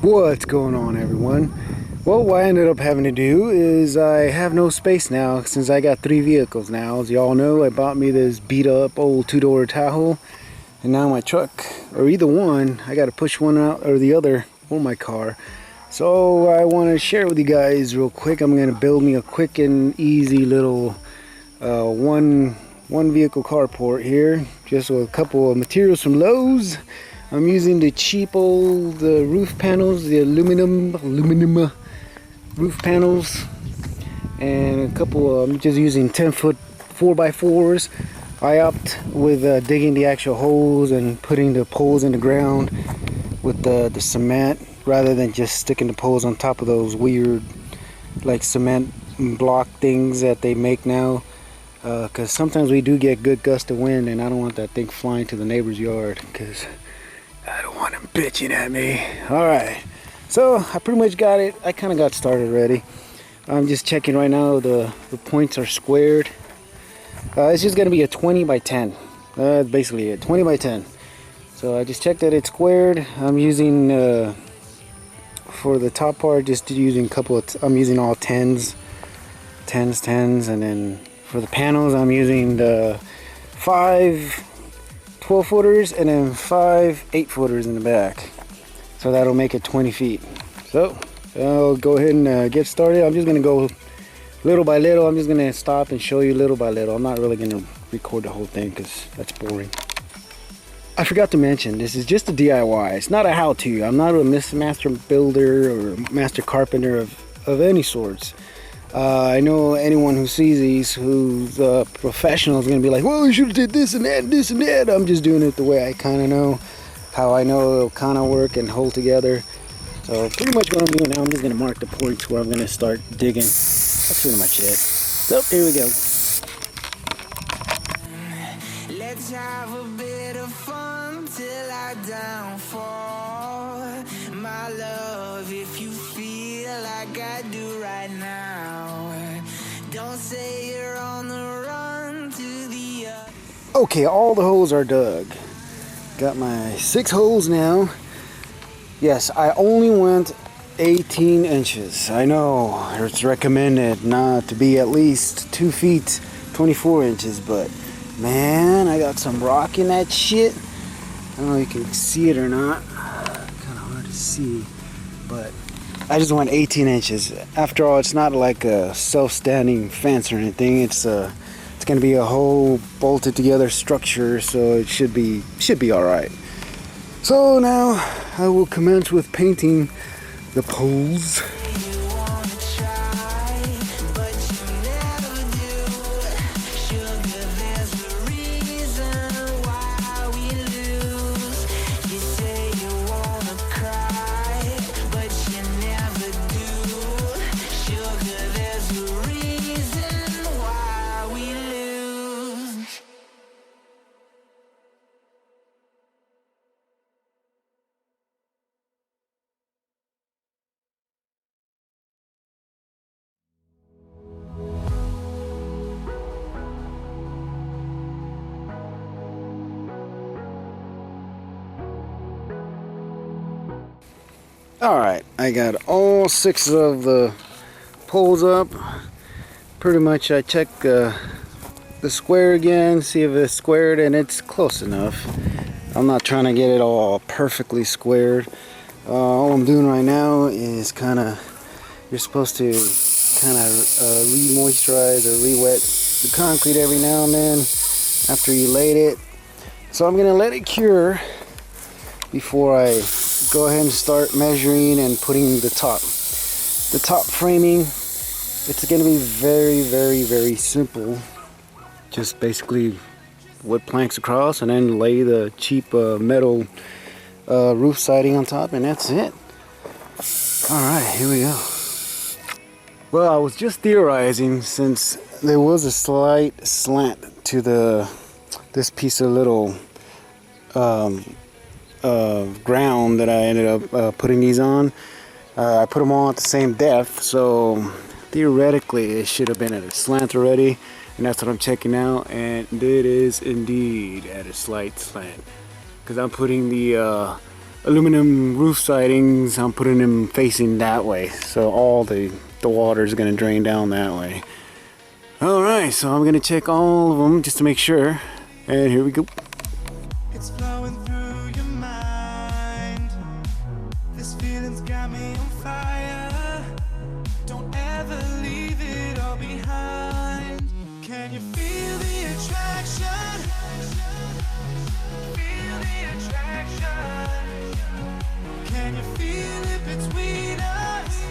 What's going on, everyone? Well, what I ended up having to do is I have no space now since I got 3 vehicles now. As y'all know, I bought me this beat up old 2-door Tahoe, and now my truck, or either one, I got to push one out or the other for my car. So I want to share with you guys real quick. I'm going to build me a quick and easy little one vehicle carport here, just with a couple of materials from Lowe's. I'm using the cheap old roof panels, the aluminum roof panels, and a couple. I'm just using 10-foot 4x4s. I opt with digging the actual holes and putting the poles in the ground with the cement, rather than just sticking the poles on top of those weird like cement block things that they make now. Because sometimes we do get good gusts of wind, and I don't want that thing flying to the neighbor's yard, because I don't want him bitching at me. Alright, so I pretty much got it. I kind of got started already. I'm just checking right now. The points are squared. It's just going to be a 20 by 10. That's basically it, 20 by 10. So I just checked that it's squared. I'm using, for the top part, just using a couple of, I'm using all 10s, and then for the panels, I'm using the 5 12-footers and then 5 8-footers in the back. So that'll make it 20 feet. So I'll go ahead and get started. I'm just going to go little by little. I'm just going to stop and show you little by little. I'm not really going to record the whole thing because that's boring. I forgot to mention, this is just a DIY. It's not a how-to. I'm not a master builder or master carpenter of any sorts. I know anyone who sees these who's professional is going to be like, well, you should have did this and that and this and that. I'm just doing it the way I kind of know, how I know it'll kind of work and hold together. So pretty much what I'm doing now, I'm just going to mark the points where I'm going to start digging. That's pretty much it. So here we go. Let's have a bit of fun till I downfall. My love, if you feel like I do right now, don't say you're on the run to the other. Okay, all the holes are dug. Got my 6 holes now. Yes, I only went 18 inches. I know it's recommended not to be at least 2 feet 24 inches, but man, I got some rock in that shit. I don't know if you can see it or not. Kind of hard to see, but I just went 18 inches. After all, it's not like a self-standing fence or anything. It's going to be a whole bolted together structure, so it should be all right. So now I will commence with painting the poles. Alright, I got all 6 of the poles up. Pretty much I checked the square again, see if it's squared, and it's close enough. I'm not trying to get it all perfectly squared. All I'm doing right now is you're supposed to re-moisturize or re-wet the concrete every now and then after you laid it. So I'm going to let it cure before I go ahead and start measuring and putting the top framing. It's going to be very, very, very simple. Just basically wood planks across and then lay the cheap metal roof siding on top, and that's it. Alright, here we go. Well, I was just theorizing, since there was a slight slant to this piece of little ground that I ended up putting these on. I put them all at the same depth, so theoretically it should have been at a slant already, and that's what I'm checking out, and it is indeed at a slight slant, because I'm putting the aluminum roof sidings, I'm putting them facing that way, so all the water is going to drain down that way. Alright, so I'm going to check all of them just to make sure, and here we go. It's flowing through your mind. This feeling's got me on fire. Don't ever leave it all behind. Can you feel the attraction? Feel the attraction. Can you feel it between us?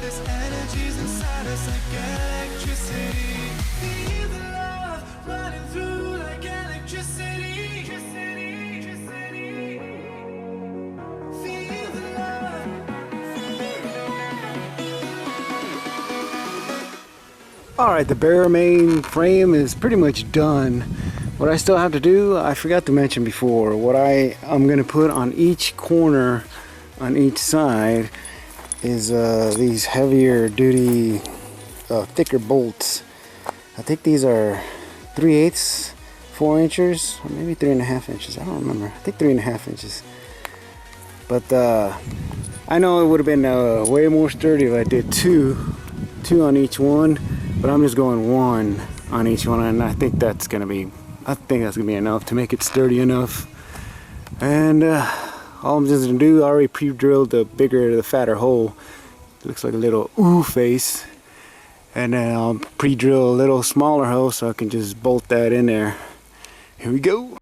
This energy's inside us like electricity. Feel the love running through like electricity. Feel the love. Alright, the bare main frame is pretty much done. What I still have to do, I forgot to mention before, what I'm going to put on each corner on each side is these heavier duty, thicker bolts. I think these are 3/8, 4 inches, or maybe 3.5 inches. I don't remember. I think 3.5 inches. But I know it would have been way more sturdy if I did two on each one. But I'm just going one on each one, and I think that's gonna be enough to make it sturdy enough. And all I'm just gonna do, I already pre-drilled the bigger, the fatter hole. It looks like a little ooh face. And then I'll pre-drill a little smaller hole so I can just bolt that in there. Here we go.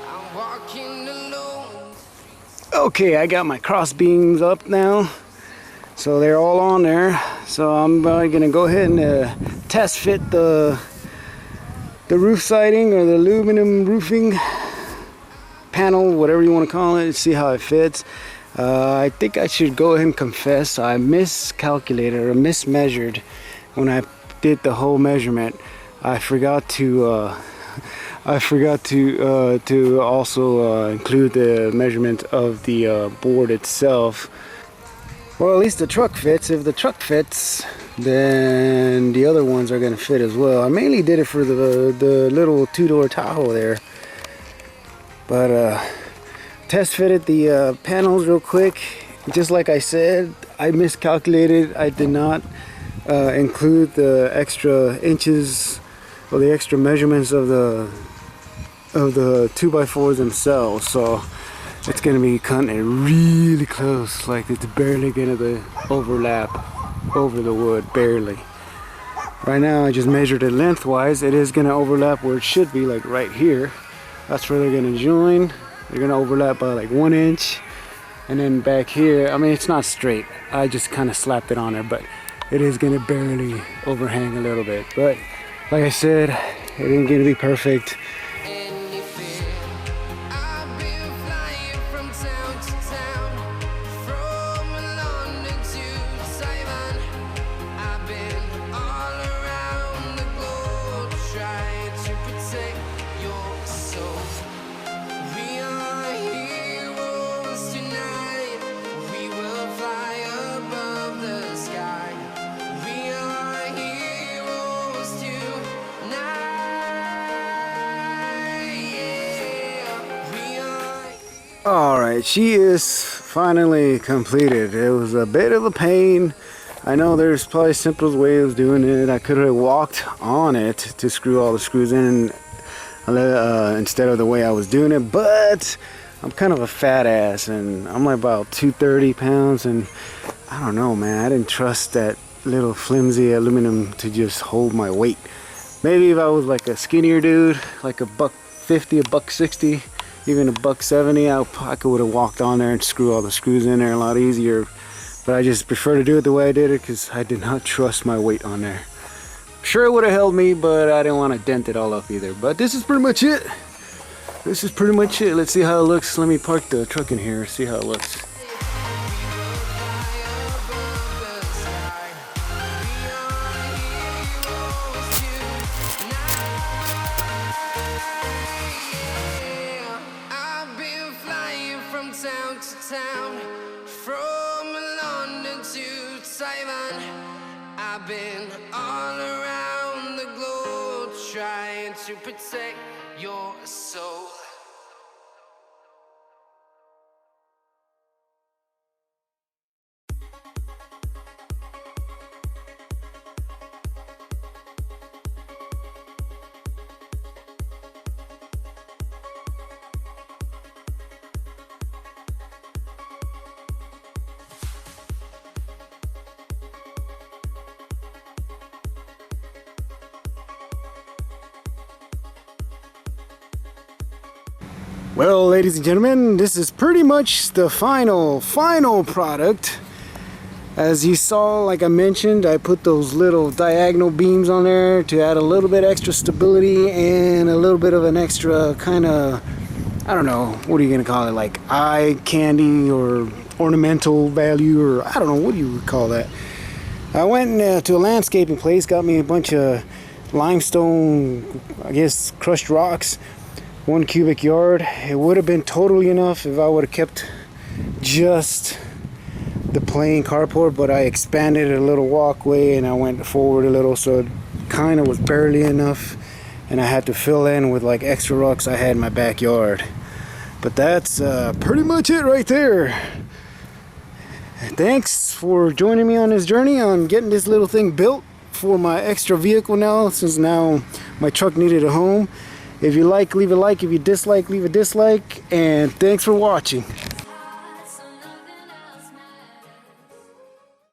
I'm walking alone. Okay, I got my cross beams up now. So they're all on there. So I'm gonna go ahead and test fit the roof siding or the aluminum roofing panel, whatever you want to call it, see how it fits. I think I should go ahead and confess I miscalculated or mismeasured when I did the whole measurement. I forgot to also include the measurement of the board itself. Well, at least the truck fits. If the truck fits, then the other ones are going to fit as well. I mainly did it for the little two-door Tahoe there. But test fitted the panels real quick. Just like I said, I miscalculated. I did not include the extra inches or the extra measurements of the 2x4s themselves. So it's going to be cutting it really close, like it's barely going to overlap over the wood, barely. Right now I just measured it lengthwise. It is going to overlap where it should be, like right here. That's where they're going to join. They're going to overlap by like 1 inch. And then back here, I mean, it's not straight. I just kind of slapped it on there, but it is going to barely overhang a little bit. But like I said, it ain't going to be perfect. Alright, she is finally completed. It was a bit of a pain. I know there's probably simplest way of doing it. I could have walked on it to screw all the screws in instead of the way I was doing it, but I'm kind of a fat ass and I'm like about 230 pounds, and I don't know, man, I didn't trust that little flimsy aluminum to just hold my weight. Maybe if I was like a skinnier dude, like a $1.50, a $1.60, even a $1.70, I could have walked on there and screw all the screws in there a lot easier. But I just prefer to do it the way I did it because I did not trust my weight on there. Sure, it would have held me, but I didn't want to dent it all up either. But this is pretty much it. This is pretty much it. Let's see how it looks. Let me park the truck in here, see how it looks. to town, from London to Taiwan. I've been all around the globe trying to protect your soul. Well, ladies and gentlemen, this is pretty much the final product. As you saw, like I mentioned, I put those little diagonal beams on there to add a little bit extra stability and a little bit of an extra kind of, I don't know, what are you gonna call it, like eye candy or ornamental value, or I don't know, what do you call that. I went to a landscaping place, got me a bunch of limestone, I guess crushed rocks, 1 cubic yard. It would have been totally enough if I would have kept just the plain carport, but I expanded a little walkway and I went forward a little, so it kind of was barely enough, and I had to fill in with like extra rocks I had in my backyard. But that's pretty much it right there. Thanks for joining me on this journey on getting this little thing built for my extra vehicle now, since now my truck needed a home. If you like, leave a like. If you dislike, leave a dislike. And thanks for watching.